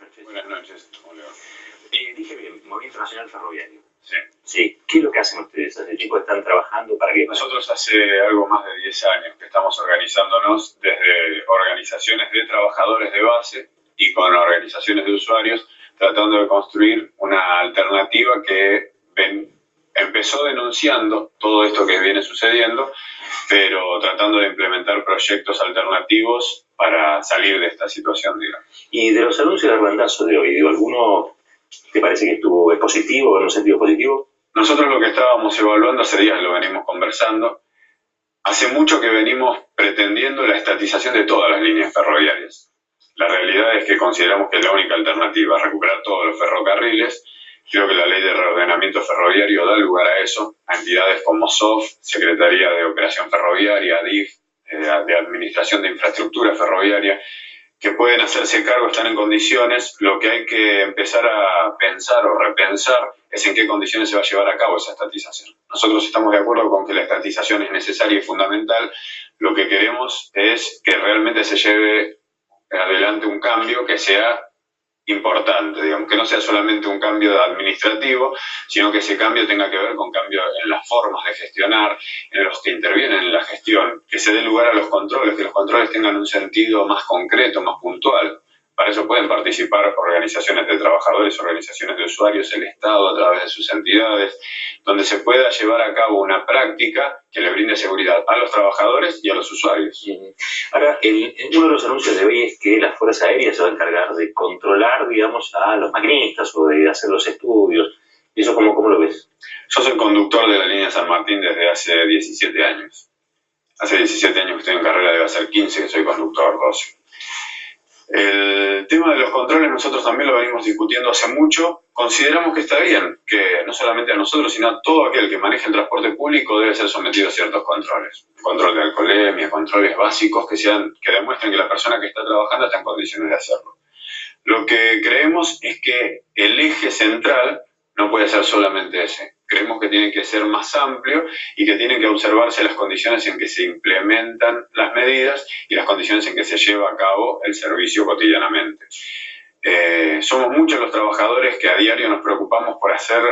noches. Buenas noches, ¿cómo le va? Dije bien, Movimiento Nacional Ferroviario. Sí. Sí. ¿Qué es lo que hacen ustedes? ¿Hace tiempo están trabajando para qué? Nosotros hace algo más de 10 años que estamos organizándonos desde organizaciones de trabajadores de base y con organizaciones de usuarios, tratando de construir una alternativa que empezó denunciando todo esto que viene sucediendo, pero tratando de implementar proyectos alternativos para salir de esta situación, digamos. Y de los anuncios de randazo de hoy, ¿alguno te parece que es positivo, en un sentido positivo? Nosotros lo que estábamos evaluando hace días, lo venimos conversando, hace mucho que venimos pretendiendo la estatización de todas las líneas ferroviarias. La realidad es que consideramos que es la única alternativa, recuperar todos los ferrocarriles. Creo que la ley de reordenamiento ferroviario da lugar a eso, a entidades como SOF, Secretaría de Operación Ferroviaria, DIF, de Administración de Infraestructura Ferroviaria, que pueden hacerse cargo, están en condiciones. Lo que hay que empezar a pensar o repensar es en qué condiciones se va a llevar a cabo esa estatización. Nosotros estamos de acuerdo con que la estatización es necesaria y fundamental. Lo que queremos es que realmente se lleve adelante un cambio que sea importante, digamos, que no sea solamente un cambio administrativo, sino que ese cambio tenga que ver con cambio en las formas de gestionar, en los que intervienen en la gestión, que se dé lugar a los controles, que los controles tengan un sentido más concreto, más puntual. Para eso pueden participar organizaciones de trabajadores, organizaciones de usuarios, el Estado a través de sus entidades, donde se pueda llevar a cabo una práctica que le brinde seguridad a los trabajadores y a los usuarios. Ahora, uno de los anuncios de hoy es que la Fuerza Aérea se va a encargar de controlar, digamos, a los maquinistas o de hacer los estudios. ¿Y eso cómo lo ves? Yo soy conductor de la línea San Martín desde hace 17 años. Hace 17 años que estoy en carrera, debe ser 15 que soy conductor, 12. El tema de los controles nosotros también lo venimos discutiendo hace mucho. Consideramos que está bien que no solamente a nosotros, sino a todo aquel que maneje el transporte público debe ser sometido a ciertos controles. Control de alcoholemia, controles básicos que demuestren que la persona que está trabajando está en condiciones de hacerlo. Lo que creemos es que el eje central no puede ser solamente ese. Creemos que tiene que ser más amplio y que tienen que observarse las condiciones en que se implementan las medidas y las condiciones en que se lleva a cabo el servicio cotidianamente. Somos muchos los trabajadores que a diario nos preocupamos por hacer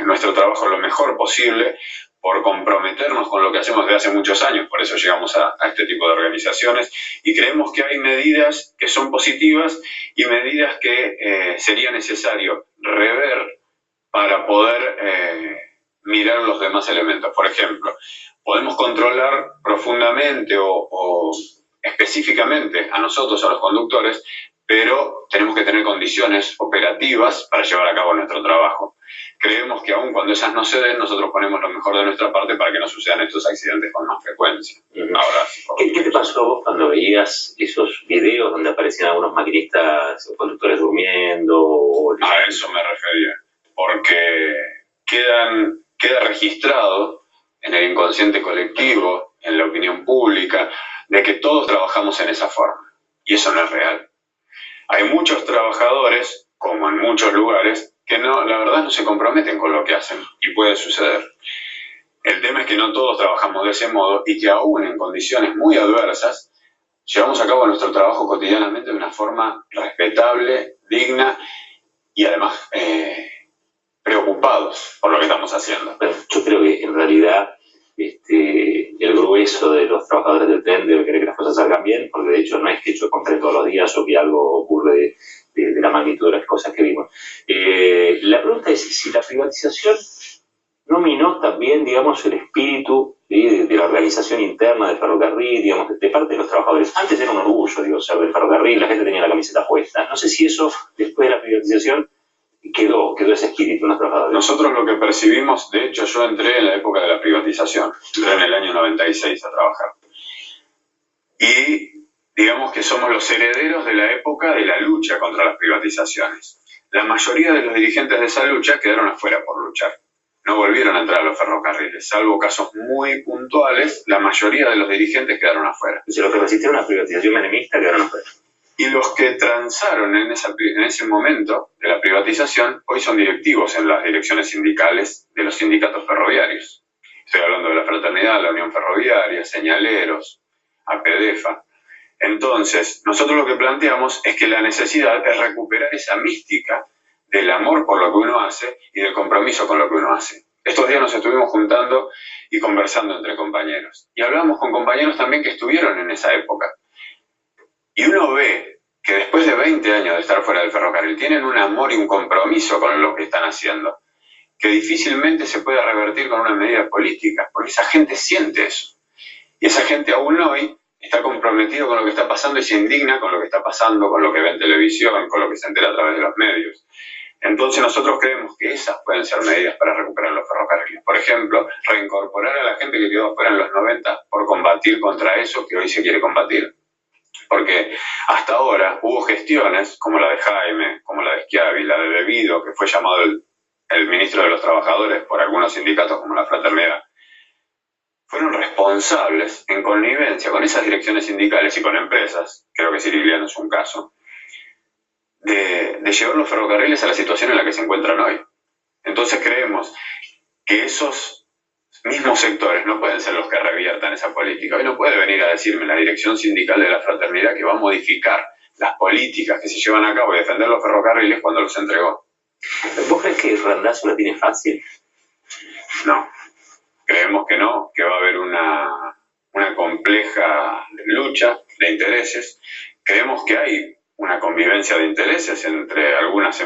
nuestro trabajo lo mejor posible, por comprometernos con lo que hacemos desde hace muchos años, por eso llegamos a este tipo de organizaciones, y creemos que hay medidas que son positivas y medidas que sería necesario rever para poder mirar los demás elementos. Por ejemplo, podemos controlar profundamente o específicamente a nosotros, a los conductores, pero tenemos que tener condiciones operativas para llevar a cabo nuestro trabajo. Creemos que aun cuando esas no se den, nosotros ponemos lo mejor de nuestra parte para que no sucedan estos accidentes con más frecuencia. Ahora, ¿Qué te pasó vos cuando veías esos videos donde aparecían algunos maquinistas o conductores durmiendo? A eso me refería, porque queda registrado en el inconsciente colectivo, en la opinión pública, de que todos trabajamos en esa forma, y eso no es real. Hay muchos trabajadores, como en muchos lugares, que no, la verdad no se comprometen con lo que hacen, y puede suceder. El tema es que no todos trabajamos de ese modo y que aún en condiciones muy adversas llevamos a cabo nuestro trabajo cotidianamente de una forma respetable, digna y además preocupados por lo que estamos haciendo. Bueno, yo creo que en realidad el grueso de los trabajadores del tren debe querer que las cosas salgan bien, porque de hecho no es que yo compré todos los días o que algo ocurre de la magnitud de las cosas que vimos. La pregunta es si la privatización no minó también, digamos, el espíritu de la organización interna del ferrocarril, digamos, de parte de los trabajadores. Antes era un orgullo, digo, ser del ferrocarril, la gente tenía la camiseta puesta. No sé si eso, después de la privatización, quedó ese espíritu en los trabajadores. Nosotros lo que percibimos, de hecho yo entré en la época de la privatización, entré en el año 96 a trabajar. Y digamos que somos los herederos de la época de la lucha contra las privatizaciones. La mayoría de los dirigentes de esa lucha quedaron afuera por luchar. No volvieron a entrar a los ferrocarriles, salvo casos muy puntuales, la mayoría de los dirigentes quedaron afuera. Si los que resistieron a la privatización menemista quedaron afuera. Y los que transaron en ese momento de la privatización, hoy son directivos en las direcciones sindicales de los sindicatos ferroviarios. Estoy hablando de la Fraternidad, la Unión Ferroviaria, Señaleros, APDEFA. Entonces, nosotros lo que planteamos es que la necesidad es recuperar esa mística del amor por lo que uno hace y del compromiso con lo que uno hace. Estos días nos estuvimos juntando y conversando entre compañeros. Y hablamos con compañeros también que estuvieron en esa época. Y uno ve que después de 20 años de estar fuera del ferrocarril, tienen un amor y un compromiso con lo que están haciendo, que difícilmente se puede revertir con una medida política, porque esa gente siente eso. Y esa gente aún hoy está comprometido con lo que está pasando y se indigna con lo que está pasando, con lo que ve en televisión, con lo que se entera a través de los medios. Entonces nosotros creemos que esas pueden ser medidas para recuperar los ferrocarriles. Por ejemplo, reincorporar a la gente que quedó fuera en los 90 por combatir contra eso que hoy se quiere combatir. Porque hasta ahora hubo gestiones, como la de Jaime, como la de Schiavi, la de Devido, que fue llamado el ministro de los Trabajadores por algunos sindicatos como la Fraternidad, fueron responsables en connivencia con esas direcciones sindicales y con empresas, creo que Cirigliano es un caso, de llevar los ferrocarriles a la situación en la que se encuentran hoy. Entonces creemos que esos mismos sectores no pueden ser los que reviertan esa política. Hoy no puede venir a decirme la dirección sindical de la Fraternidad que va a modificar las políticas que se llevan a cabo y defender los ferrocarriles cuando los entregó. ¿Vos crees que Randazzo la tiene fácil? No. Creemos que no, que va a haber una compleja lucha de intereses. Creemos que hay una convivencia de intereses entre algunas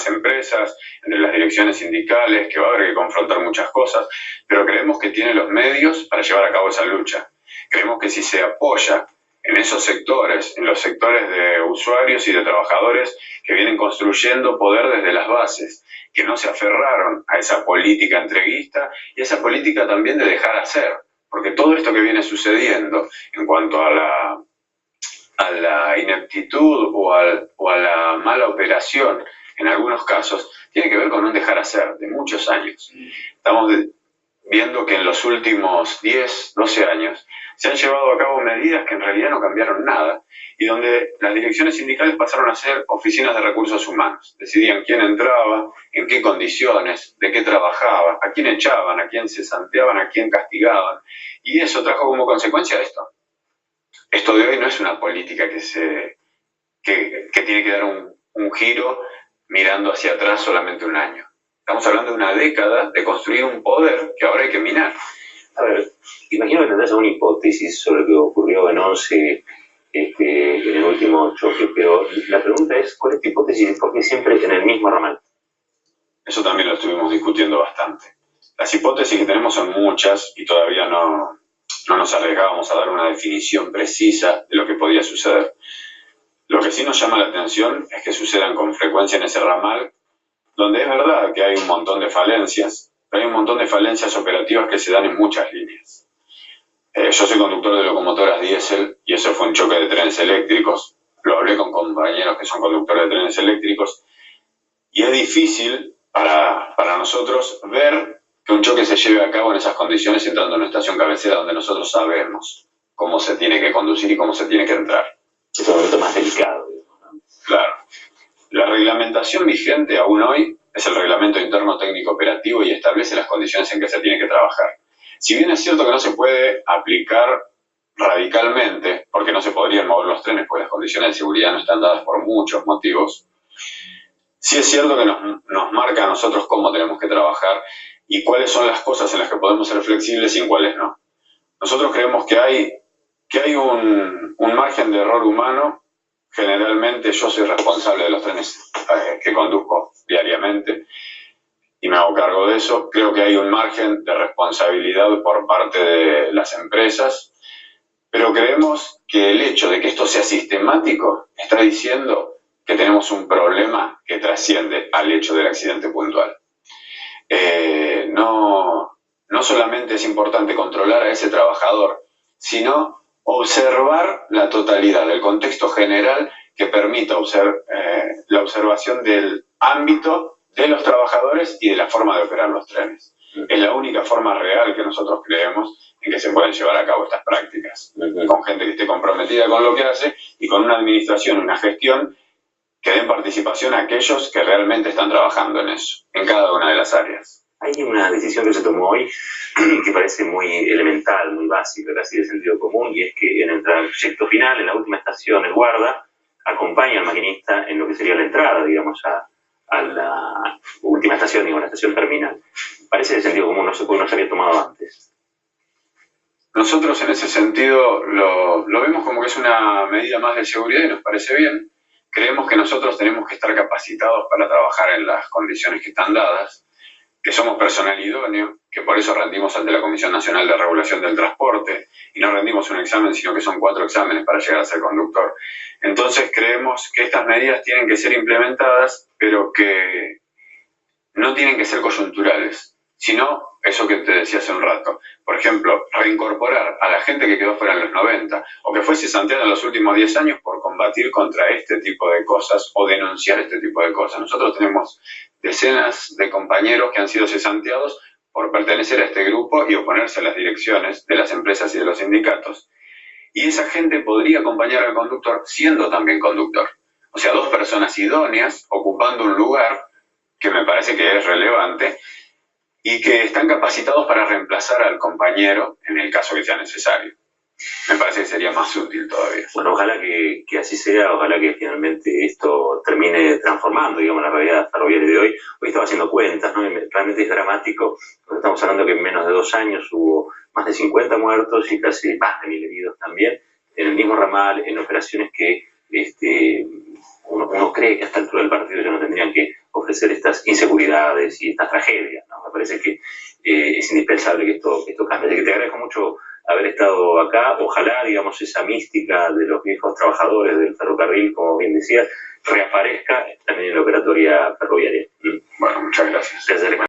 empresas, entre las direcciones sindicales, que va a haber que confrontar muchas cosas, pero creemos que tiene los medios para llevar a cabo esa lucha. Creemos que si se apoya en esos sectores, en los sectores de usuarios y de trabajadores que vienen construyendo poder desde las bases, que no se aferraron a esa política entreguista y esa política también de dejar hacer, porque todo esto que viene sucediendo en cuanto a la ineptitud o a la mala operación en algunos casos, tiene que ver con un dejar hacer de muchos años. Estamos viendo que en los últimos 10, 12 años se han llevado a cabo medidas que en realidad no cambiaron nada y donde las direcciones sindicales pasaron a ser oficinas de recursos humanos. Decidían quién entraba, en qué condiciones, de qué trabajaba, a quién echaban, a quién cesanteaban, a quién castigaban. Y eso trajo como consecuencia esto. Esto de hoy no es una política que tiene que dar un giro mirando hacia atrás solamente un año. Estamos hablando de una década de construir un poder que ahora hay que minar. A ver, imagino que tendrás una hipótesis sobre lo que ocurrió en 11 en el último choque, pero la pregunta es, ¿cuál es tu hipótesis y por qué siempre en el mismo ramal? Eso también lo estuvimos discutiendo bastante. Las hipótesis que tenemos son muchas y todavía no nos arriesgábamos a dar una definición precisa de lo que podía suceder. Lo que sí nos llama la atención es que sucedan con frecuencia en ese ramal, donde es verdad que hay un montón de falencias, pero hay un montón de falencias operativas que se dan en muchas líneas. Yo soy conductor de locomotoras diésel y eso fue un choque de trenes eléctricos. Lo hablé con compañeros que son conductores de trenes eléctricos y es difícil para nosotros ver que un choque se lleve a cabo en esas condiciones entrando en una estación cabecera donde nosotros sabemos cómo se tiene que conducir y cómo se tiene que entrar. Es un momento más delicado. Claro. La reglamentación vigente aún hoy es el Reglamento Interno Técnico Operativo y establece las condiciones en que se tiene que trabajar. Si bien es cierto que no se puede aplicar radicalmente, porque no se podrían mover los trenes, porque las condiciones de seguridad no están dadas por muchos motivos, sí es cierto que nos marca a nosotros cómo tenemos que trabajar y cuáles son las cosas en las que podemos ser flexibles y en cuáles no. Nosotros creemos que hay un margen de error humano. Generalmente yo soy responsable de los trenes que conduzco diariamente y me hago cargo de eso. Creo que hay un margen de responsabilidad por parte de las empresas, pero creemos que el hecho de que esto sea sistemático está diciendo que tenemos un problema que trasciende al hecho del accidente puntual. No solamente es importante controlar a ese trabajador, sino observar la totalidad del contexto general que permita la observación del ámbito de los trabajadores y de la forma de operar los trenes. Es la única forma real que nosotros creemos en que se pueden llevar a cabo estas prácticas, con gente que esté comprometida con lo que hace y con una administración, una gestión que den participación a aquellos que realmente están trabajando en eso, en cada una de las áreas. Hay una decisión que se tomó hoy que parece muy elemental, muy básica, casi de sentido común, y es que en el trayecto final, en la última estación, el guarda acompaña al maquinista en lo que sería la entrada, digamos, a la última estación, digamos, la estación terminal. Parece de sentido común, no sé por qué no se había tomado antes. Nosotros en ese sentido lo vemos como que es una medida más de seguridad y nos parece bien. Creemos que nosotros tenemos que estar capacitados para trabajar en las condiciones que están dadas, que somos personal idóneo, que por eso rendimos ante la Comisión Nacional de Regulación del Transporte, y no rendimos un examen, sino que son 4 exámenes para llegar a ser conductor. Entonces creemos que estas medidas tienen que ser implementadas, pero que no tienen que ser coyunturales, sino eso que te decía hace un rato. Por ejemplo, reincorporar a la gente que quedó fuera en los 90 o que fue cesanteada en los últimos 10 años por combatir contra este tipo de cosas o denunciar este tipo de cosas. Nosotros tenemos decenas de compañeros que han sido cesanteados por pertenecer a este grupo y oponerse a las direcciones de las empresas y de los sindicatos. Y esa gente podría acompañar al conductor siendo también conductor. O sea, 2 personas idóneas ocupando un lugar que me parece que es relevante y que están capacitados para reemplazar al compañero en el caso que sea necesario. Me parece que sería más útil todavía. Bueno, ojalá que así sea, ojalá que finalmente esto termine transformando, digamos, la realidad ferroviaria de hoy. Hoy estaba haciendo cuentas, ¿no? Y realmente es dramático, porque estamos hablando que en menos de 2 años hubo más de 50 muertos y casi más de 1000 heridos también, en el mismo ramal, en operaciones que uno cree que a esta altura del partido ya no tendrían que ofrecer estas inseguridades y estas tragedias, ¿no? Me parece que es indispensable que esto cambie. Así que te agradezco mucho haber estado acá. Ojalá, digamos, esa mística de los viejos trabajadores del ferrocarril, como bien decías, reaparezca también en la operatoria ferroviaria. Bueno, muchas gracias. Gracias,